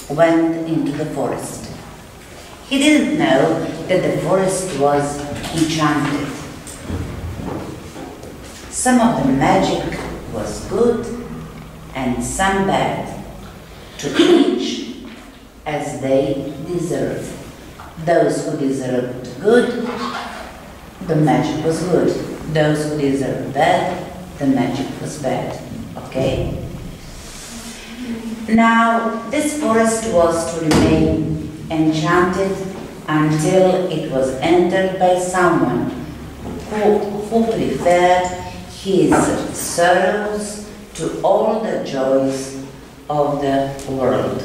went into the forest. He didn't know that the forest was enchanted. Some of the magic was good and some bad, to each as they deserved. Those who deserved good, the magic was good. Those who deserved bad, the magic was bad. Okay? Now, this forest was to remain enchanted until it was entered by someone who preferred his sorrows to all the joys of the world.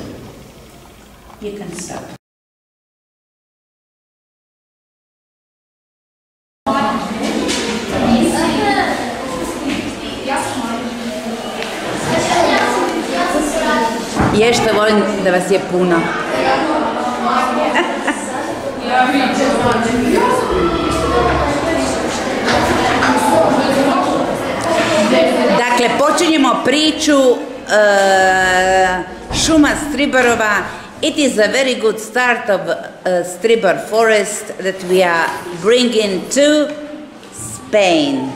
You can stop. Jeste, volim da vas je puno. Dakle, počinjemo priču šuma Striborova. It is a very good start of Stribor forest that we are bringing to Spain.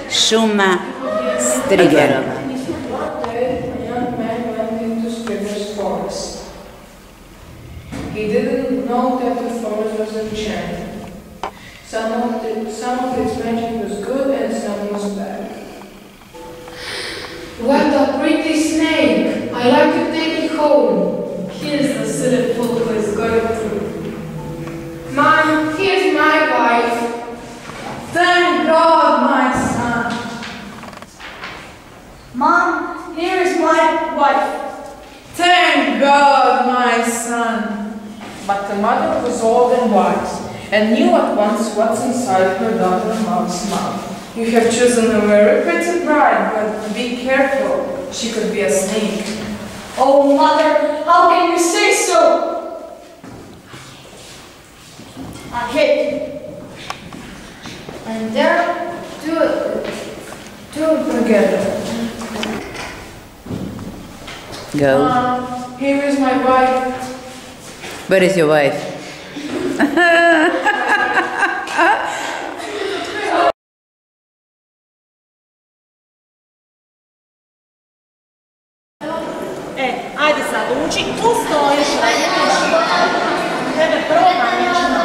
Šuma Striborova. He didn't know that the forest was enchanted. Some of its magic was good and some was bad. What a pretty snake! I like to take it home. Here's the silly fool who is going through. Mom, here's my wife. Thank God, my son. Mom, here is my wife. Thank God, my son. But the mother was old and wise, and knew at once what's inside her daughter's mouth. You have chosen a very pretty bride, but be careful. She could be a snake. Oh, Mother, how can you say so? I hate you. And there, two together. Go. Here is my wife. Where is your wife? Ajde sad, uči, tu stojiš, tebe prvo namječeno.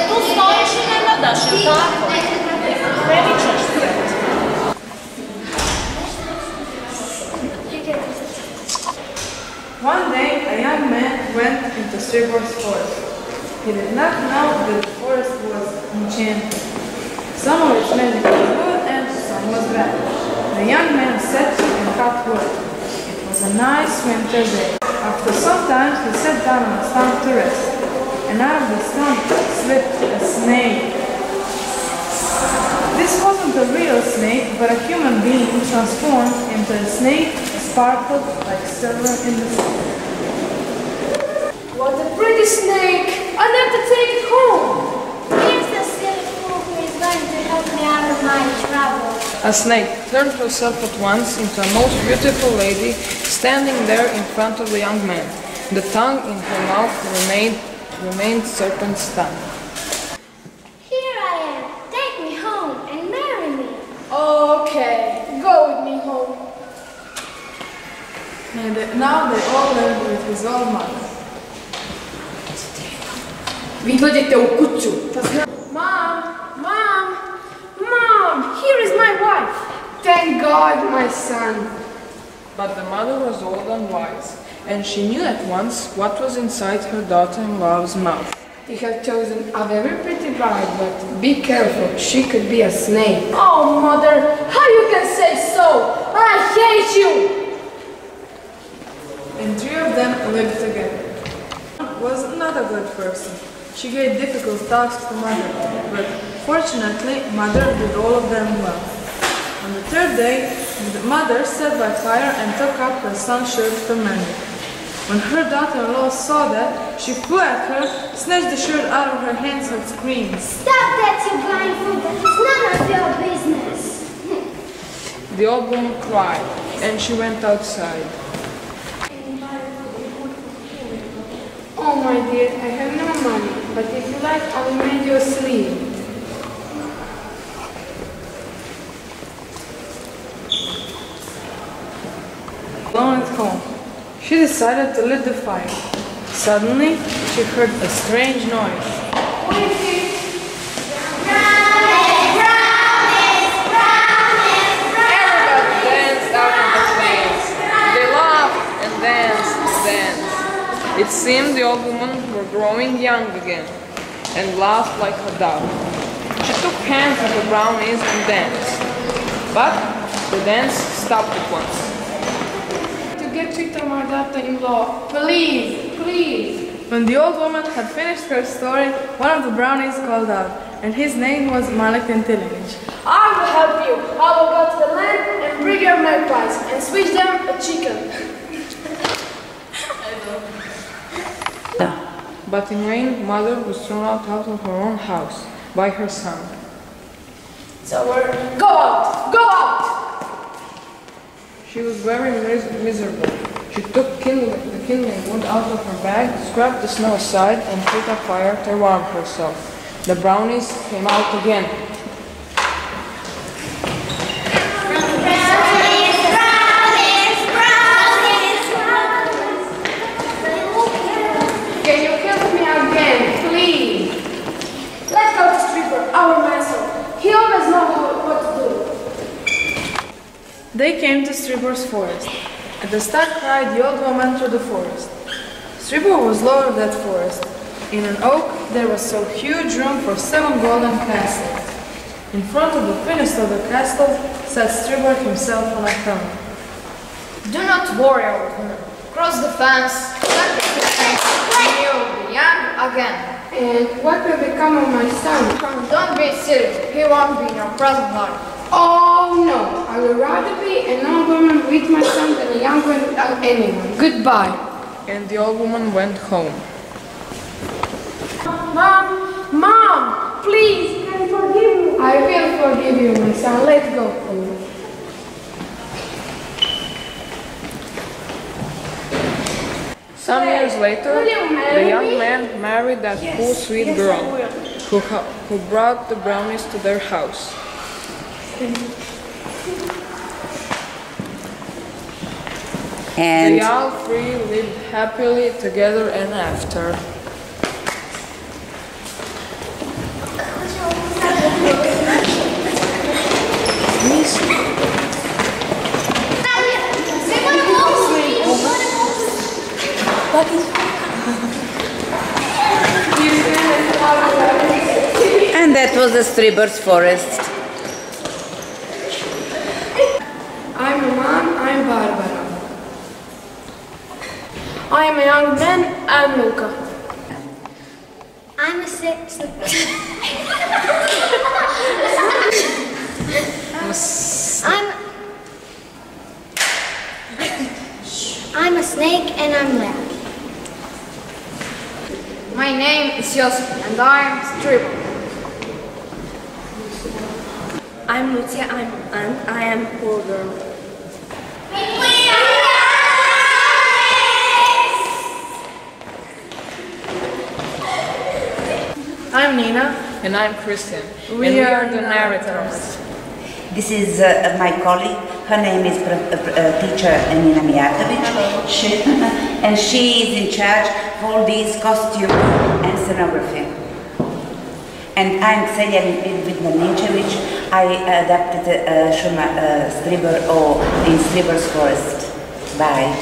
Tu stojiš i ne nadaš, je tako? Tebi ćeš se. One day, a young man went into Stribor's forest. He did not know that the forest was enchanted. Some of its magic was good and some was bad. The young man sat and cut wood. It was a nice winter day. After some time, he sat down on a stump to rest. And out of the stump slipped a snake. This wasn't a real snake, but a human being transformed into a snake sparkled like silver in the sun. What a pretty snake! I'd like to take it home. Here's the silly fool who is going to help me out of my trouble. A snake turned herself at once into a most beautiful lady standing there in front of the young man. The tongue in her mouth remained serpent's tongue. Here I am. Take me home and marry me. Okay, go with me home. And now they all lived with his old mother. Vi dođete u kuću. Mom, Mom, Mom, here is my wife. Thank God, my son. But the mother was old and wise, and she knew at once what was inside her daughter-in-law's mouth. You have chosen a very pretty bride, but be careful, she could be a snake. Oh, Mother, how you can say so? I hate you. And three of them lived together. Was not a good person. She gave difficult tasks to Mother, but fortunately, Mother did all of them well. On the third day, the mother sat by fire and took up her son's shirt to mend it. When her daughter-in-law saw that, she flew at her, snatched the shirt out of her hands and screamed, Stop that, you blind fool! That is none of your business. The old woman cried, and she went outside. Oh, my dear, I have no money, but if you like, I will make you a sleeve. Alone at home, she decided to lit the fire. Suddenly, she heard a strange noise. Everybody danced out of the flames. They laughed and danced and danced. It seemed the old woman were growing young again and laughed like a dove. She took hands of the brownies and danced. But the dance stopped at once. To get rid of my daughter-in-law, please, please. When the old woman had finished her story, one of the brownies called out, and his name was Malik Antilovich. I will help you. I will go to the land and bring your magpies and switch them a chicken. But in vain, Mother was thrown out of her own house by her son. So go out, go out. She was very miserable. She took the kindling wood out of her bag, scraped the snow aside, and lit a fire to warm herself. The brownies came out again. Can you help me again, please? Let's go to Stripper, our master. He always knows what to do. They came to Stripper's forest. At the start cried the old woman through the forest. Stripper was lord of that forest. In an oak there was so huge room for 7 golden castles. In front of the thinnest of the castles sat Stripper himself on a throne. Do not worry, old woman. Cross the fence, let the fence, and you will be young again. And what will become of my son? Don't be silly, he won't be in your present life. Oh no, I would rather be an old woman with my son than a young one without anyone. Goodbye. And the old woman went home. Mom, please, can you forgive me? I will forgive you, my son. Let's go, please. Some years later, Will you marry the young me? man married that poor sweet girl who brought the brownies to their house. And They all three lived happily together and after. and that was the Stripper's forest. I'm a man, I'm Barbara. I am a young man, I'm Luca. I'm a six. I'm a snake and I'm Larry. My name is Joseph and I'm Stripper. I'm Lucia, and I am poor girl. I'm Nina. And I'm Christian. We and we are are the narrators. This is my colleague. Her name is teacher Nina Mijatovic. And she is in charge of all these costumes and scenography. And I'm Ksenija Vidmarninčević. I adapted Šuma Stripper in Stripper's Forest. Bye.